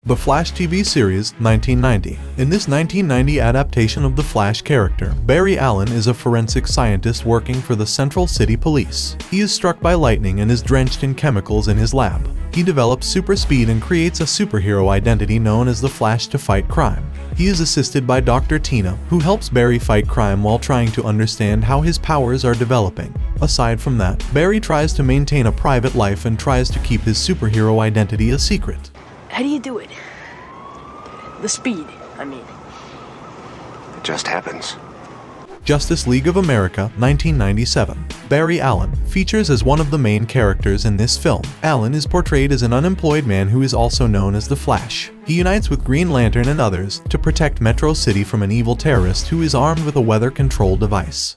The Flash TV series, 1990. In this 1990 adaptation of the Flash character, Barry Allen is a forensic scientist working for the Central City Police. He is struck by lightning and is drenched in chemicals in his lab. He develops super speed and creates a superhero identity known as the Flash to fight crime. He is assisted by Dr. Tina, who helps Barry fight crime while trying to understand how his powers are developing. Aside from that, Barry tries to maintain a private life and tries to keep his superhero identity a secret. How do you do it? The speed, I mean. It just happens. Justice League of America, 1997. Barry Allen features as one of the main characters in this film. Allen is portrayed as an unemployed man who is also known as the Flash. He unites with Green Lantern and others to protect Metro City from an evil terrorist who is armed with a weather control device.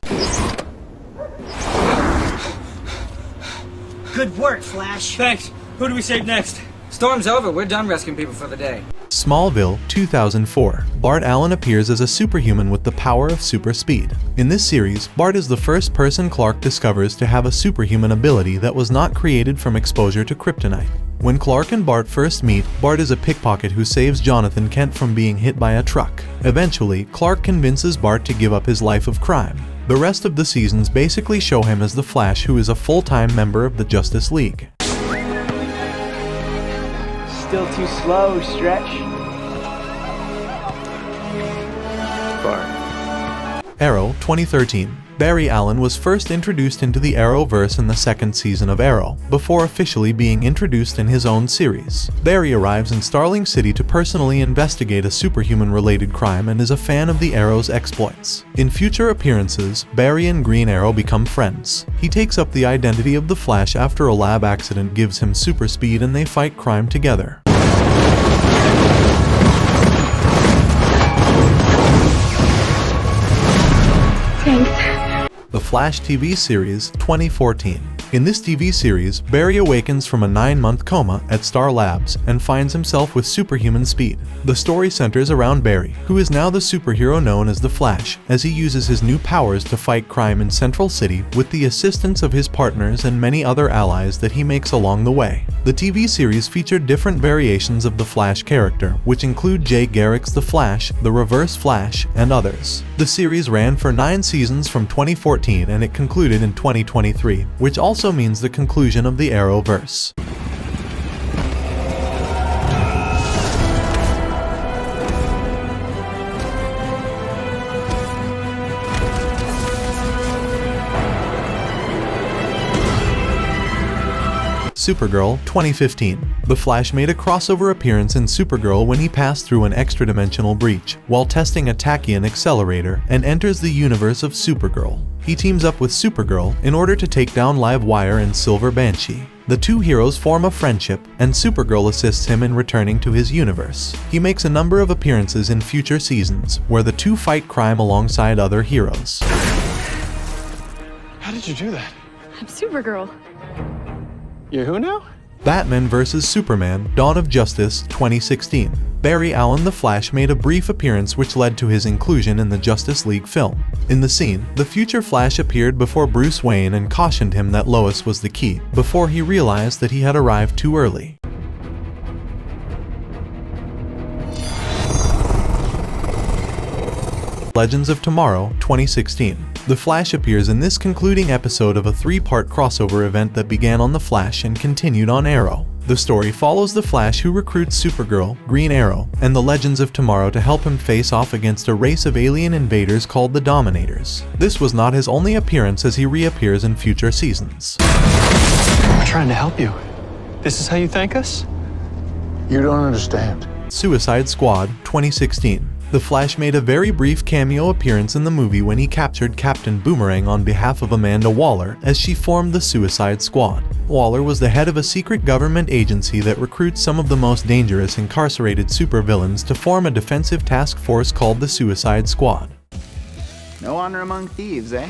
Good work, Flash. Thanks. Who do we save next? Storm's over. We're done rescuing people for the day. Smallville, 2004. Bart Allen appears as a superhuman with the power of super speed. In this series, Bart is the first person Clark discovers to have a superhuman ability that was not created from exposure to kryptonite. When Clark and Bart first meet, Bart is a pickpocket who saves Jonathan Kent from being hit by a truck. Eventually, Clark convinces Bart to give up his life of crime. The rest of the seasons basically show him as the Flash, who is a full-time member of the Justice League. Still too slow, Stretch. Bart. Arrow, 2013. Barry Allen was first introduced into the Arrowverse in the second season of Arrow, before officially being introduced in his own series. Barry arrives in Starling City to personally investigate a superhuman-related crime and is a fan of the Arrow's exploits. In future appearances, Barry and Green Arrow become friends. He takes up the identity of the Flash after a lab accident gives him super speed and they fight crime together. Thanks. The Flash TV series, 2014. In this TV series, Barry awakens from a 9-month coma at Star Labs and finds himself with superhuman speed. The story centers around Barry, who is now the superhero known as the Flash, as he uses his new powers to fight crime in Central City with the assistance of his partners and many other allies that he makes along the way. The TV series featured different variations of the Flash character, which include Jay Garrick's The Flash, the Reverse Flash, and others. The series ran for 9 seasons from 2014 and it concluded in 2023, which also means the conclusion of the Arrowverse. Supergirl, 2015. The Flash made a crossover appearance in Supergirl when he passed through an extra-dimensional breach while testing a tachyon accelerator and enters the universe of Supergirl. He teams up with Supergirl in order to take down Livewire and Silver Banshee. The two heroes form a friendship, and Supergirl assists him in returning to his universe. He makes a number of appearances in future seasons, where the two fight crime alongside other heroes. How did you do that? I'm Supergirl. You're who now? Batman vs. Superman, Dawn of Justice, 2016. Barry Allen the Flash made a brief appearance which led to his inclusion in the Justice League film. In the scene, the future Flash appeared before Bruce Wayne and cautioned him that Lois was the key, before he realized that he had arrived too early. Legends of Tomorrow, 2016. The Flash appears in this concluding episode of a 3-part crossover event that began on The Flash and continued on Arrow. The story follows the Flash, who recruits Supergirl, Green Arrow, and the Legends of Tomorrow to help him face off against a race of alien invaders called the Dominators. This was not his only appearance, as he reappears in future seasons. We're trying to help you. This is how you thank us? You don't understand. Suicide Squad, 2016. The Flash made a very brief cameo appearance in the movie when he captured Captain Boomerang on behalf of Amanda Waller as she formed the Suicide Squad. Waller was the head of a secret government agency that recruits some of the most dangerous incarcerated supervillains to form a defensive task force called the Suicide Squad. No honor among thieves, eh?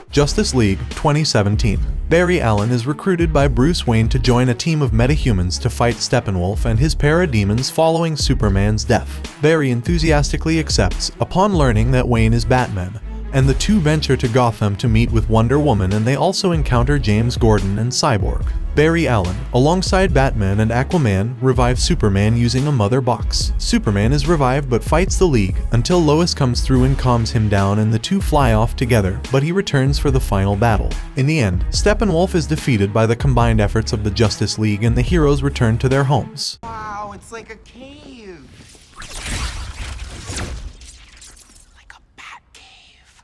Justice League, 2017. Barry Allen is recruited by Bruce Wayne to join a team of metahumans to fight Steppenwolf and his parademons following Superman's death. Barry enthusiastically accepts upon learning that Wayne is Batman, and the two venture to Gotham to meet with Wonder Woman, and they also encounter James Gordon and Cyborg. Barry Allen, alongside Batman and Aquaman, revives Superman using a mother box. Superman is revived but fights the League until Lois comes through and calms him down, and the two fly off together, but he returns for the final battle. In the end, Steppenwolf is defeated by the combined efforts of the Justice League, and the heroes return to their homes. Wow, it's like a cave. Like a bat cave.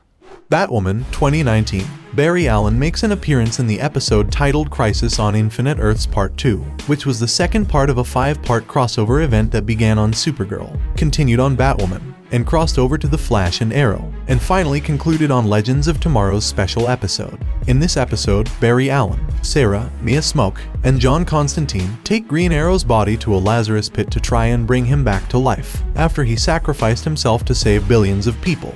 Batwoman 2019. Barry Allen makes an appearance in the episode titled Crisis on Infinite Earths Part 2, which was the second part of a 5-part crossover event that began on Supergirl, continued on Batwoman, and crossed over to The Flash and Arrow, and finally concluded on Legends of Tomorrow's special episode. In this episode, Barry Allen, Sarah, Mia Smoke, and John Constantine take Green Arrow's body to a Lazarus pit to try and bring him back to life, after he sacrificed himself to save billions of people.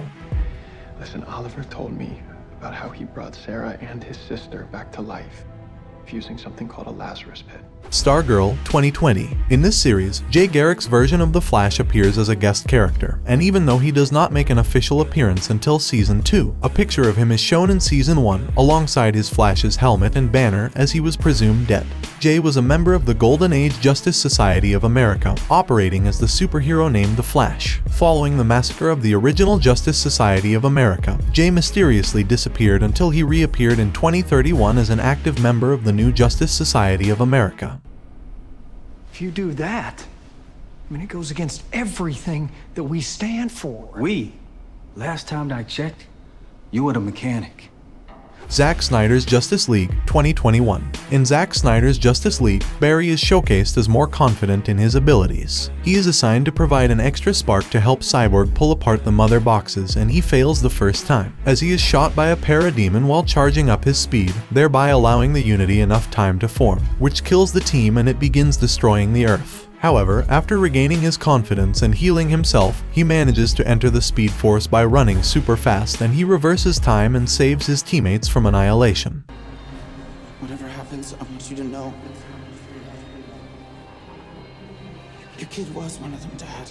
Listen, Oliver told me about how he brought Sarah and his sister back to life, using something called a Lazarus pit. Stargirl 2020. In this series, Jay Garrick's version of The Flash appears as a guest character, and even though he does not make an official appearance until Season 2, a picture of him is shown in Season 1 alongside his Flash's helmet and banner, as he was presumed dead. Jay was a member of the Golden Age Justice Society of America, operating as the superhero named The Flash. Following the massacre of the original Justice Society of America, Jay mysteriously disappeared until he reappeared in 2031 as an active member of the new Justice Society of America. If you do that, I mean, it goes against everything that we stand for. We? Last time I checked, you were the mechanic. Zack Snyder's Justice League 2021. In Zack Snyder's Justice League, Barry is showcased as more confident in his abilities. He is assigned to provide an extra spark to help Cyborg pull apart the mother boxes, and he fails the first time, as he is shot by a parademon while charging up his speed, thereby allowing the Unity enough time to form, which kills the team and it begins destroying the Earth. However, after regaining his confidence and healing himself, he manages to enter the Speed Force by running super fast, and he reverses time and saves his teammates from annihilation. Whatever happens, I want you to know your kid was one of them, Dad.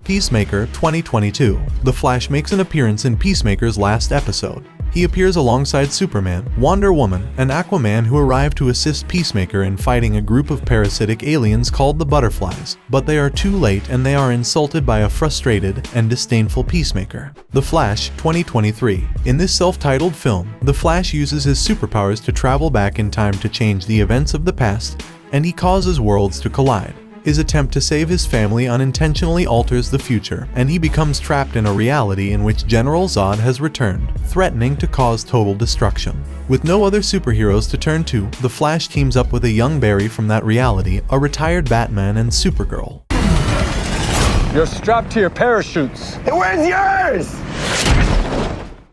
Peacemaker 2022. The Flash makes an appearance in Peacemaker's last episode. He appears alongside Superman, Wonder Woman, and Aquaman, who arrive to assist Peacemaker in fighting a group of parasitic aliens called the Butterflies, but they are too late and they are insulted by a frustrated and disdainful Peacemaker. The Flash 2023. In this self-titled film, the Flash uses his superpowers to travel back in time to change the events of the past, and he causes worlds to collide. His attempt to save his family unintentionally alters the future, and he becomes trapped in a reality in which General Zod has returned, threatening to cause total destruction. With no other superheroes to turn to, the Flash teams up with a young Barry from that reality, a retired Batman, and Supergirl. You're strapped to your parachutes. Where's yours?